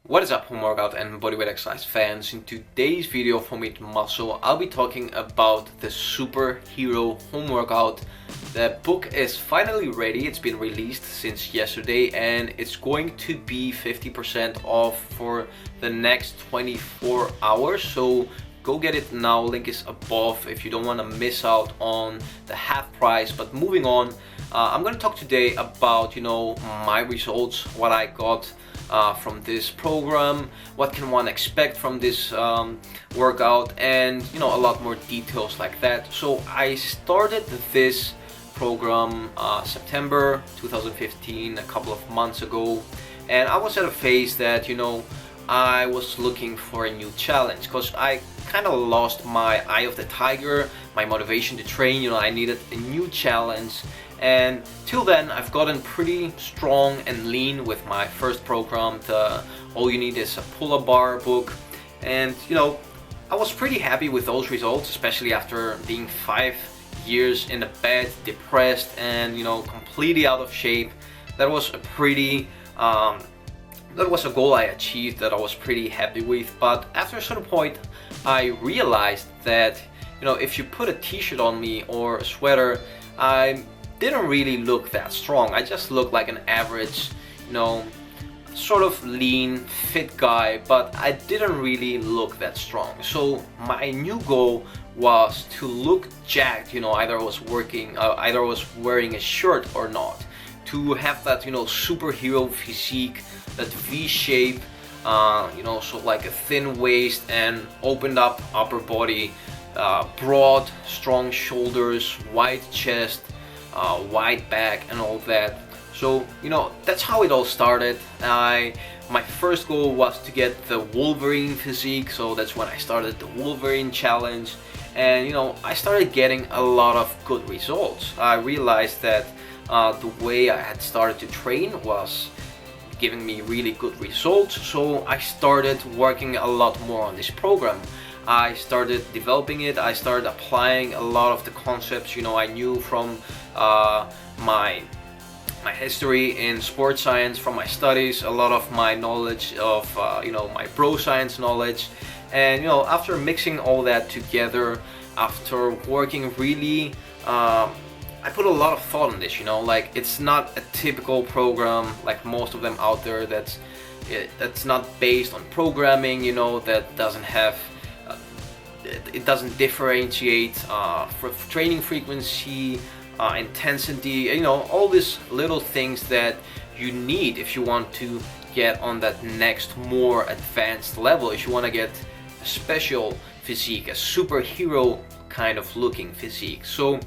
What is up, home workout and bodyweight exercise fans? In today's video of Homemade Muscle, I'll be talking about the superhero home workout. The book is finally ready. It's been released since yesterday and it's going to be 50% off for the next 24 hours. So go get it now. Link is above if you don't want to miss out on the half price. But moving on, I'm going to talk today about my results, what I got from this program, what can one expect from this workout, and a lot more details like that. So I started this program September 2015, a couple of months ago, and I was at a phase that I was looking for a new challenge because I kind of lost my eye of the tiger, my motivation to train. I needed a new challenge. And till then, I've gotten pretty strong and lean with my first program, the All You Need Is a Pull-Up Bar book. And I was pretty happy with those results, especially after being 5 years in the bed, depressed and completely out of shape. That was a goal I achieved that I was pretty happy with. But after a certain point, I realized that if you put a t-shirt on me or a sweater, I didn't really look that strong. I just looked like an average, sort of lean, fit guy, but I didn't really look that strong. So my new goal was to look jacked, either I was wearing a shirt or not, to have that superhero physique, that V shape, so like a thin waist and opened up upper body, broad, strong shoulders, wide chest, wide back and all that. So that's how it all started. My first goal was to get the Wolverine physique, so that's when I started the Wolverine challenge, and I started getting a lot of good results. I realized that the way I had started to train was giving me really good results, so I started working a lot more on this program. I started developing it. I started applying a lot of the concepts I knew from my history in sports science, from my studies, a lot of my knowledge of my bro science knowledge, and after mixing all that together, after working really, I put a lot of thought in this. Like, it's not a typical program like most of them out there that's not based on programming, that doesn't have it doesn't differentiate for training frequency, intensity, all these little things that you need if you want to get on that next more advanced level, if you want to get a special physique, a superhero kind of looking physique. So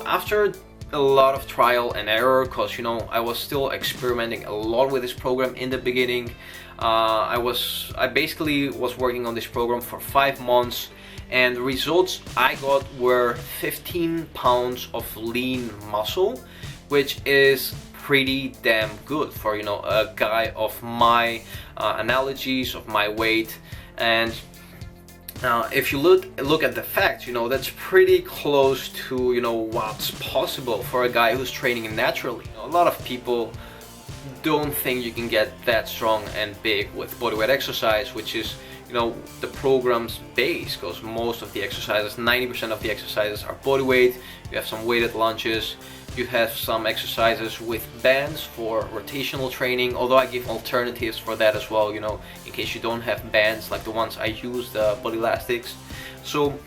after a lot of trial and error, because I was still experimenting a lot with this program in the beginning. I basically was working on this program for 5 months, and the results I got were 15 pounds of lean muscle, which is pretty damn good for a guy of my analogies, of my weight. And if you look at the facts, that's pretty close to what's possible for a guy who's training naturally. A lot of people don't think you can get that strong and big with bodyweight exercise, which is the program's base, because most of the exercises, 90% of the exercises are bodyweight. You have some weighted lunges, you have some exercises with bands for rotational training, although I give alternatives for that as well, in case you don't have bands like the ones I use, the body elastics. So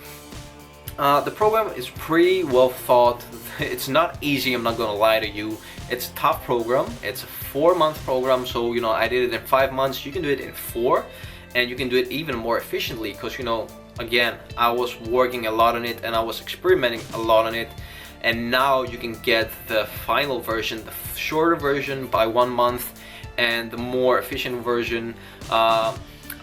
the program is pretty well thought. It's not easy, I'm not gonna lie to you. It's a tough program. It's a 4-month program, so I did it in 5 months. You can do it in 4, and you can do it even more efficiently, because again, I was working a lot on it and I was experimenting a lot on it. And now you can get the final version, the shorter version by 1 month, and the more efficient version.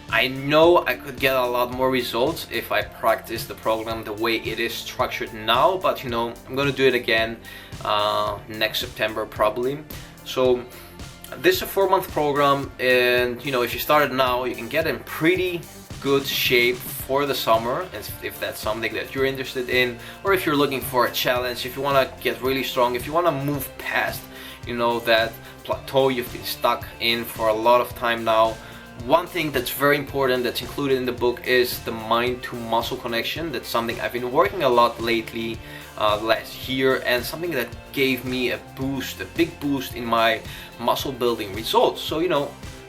I know I could get a lot more results if I practice the program the way it is structured now, but I'm gonna do it again next September probably. So this is a 4-month program, and if you start it now, you can get in pretty good shape for the summer, if that's something that you're interested in, or if you're looking for a challenge, if you want to get really strong, if you want to move past that plateau you've been stuck in for a lot of time now. one thing that's very important that's included in the book is the mind to muscle connection. That's something I've been working a lot lately, last year, and something that gave me a boost, a big boost in my muscle building results. So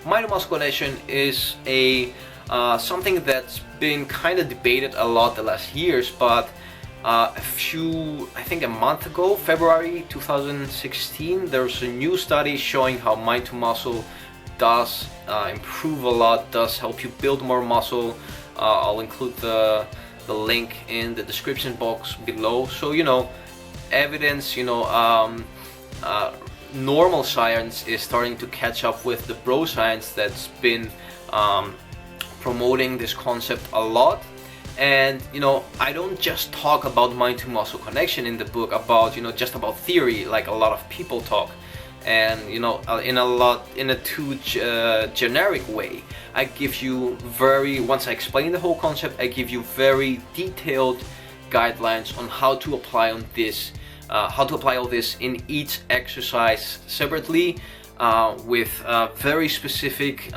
mind to muscle connection is something that's been kind of debated a lot the last years, but I think a month ago, February 2016, there's a new study showing how mind to muscle does improve a lot, does help you build more muscle. I'll include the link in the description box below. So evidence, normal science is starting to catch up with the bro science that's been promoting this concept a lot. And I don't just talk about mind to muscle connection in the book about just about theory like a lot of people talk, and in a too generic way. I give you once I explain the whole concept, I give you very detailed guidelines on how to apply all this in each exercise separately, with very specific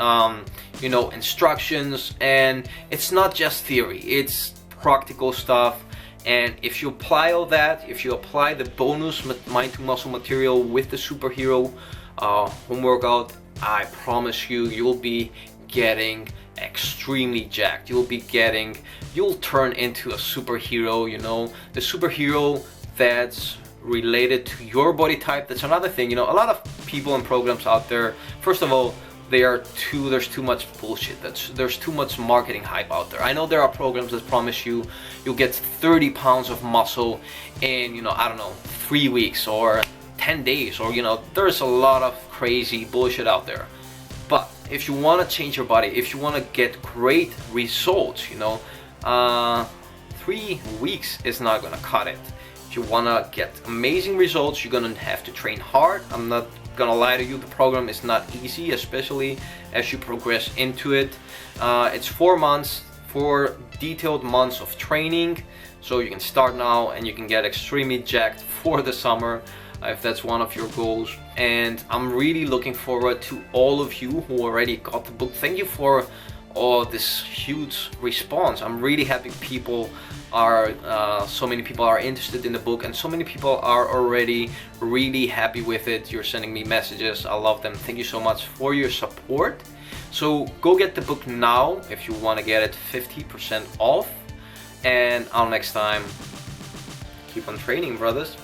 instructions. And it's not just theory, it's practical stuff. And if you apply all that, if you apply the bonus mind to muscle material with the superhero home workout, I promise you'll be getting extremely jacked. You'll turn into a superhero, the superhero that's related to your body type. That's another thing. A lot of people and programs out there, first of all, there's too much bullshit. There's too much marketing hype out there. I know there are programs that promise you'll get 30 pounds of muscle in, I don't know, 3 weeks or 10 days, or there's a lot of crazy bullshit out there. But if you want to change your body, if you want to get great results, 3 weeks is not gonna cut it. If you want to get amazing results, you're gonna have to train hard. I'm not gonna lie to you, the program is not easy, especially as you progress into it. It's 4 months, 4 detailed months of training, so you can start now and you can get extremely jacked for the summer if that's one of your goals. And I'm really looking forward to all of you who already got the book. Thank you for all this huge response. I'm really happy so many people are interested in the book, and so many people are already really happy with it. You're sending me messages, I love them. Thank you so much for your support. So go get the book now if you want to get it 50% off. And until next time, keep on training, brothers.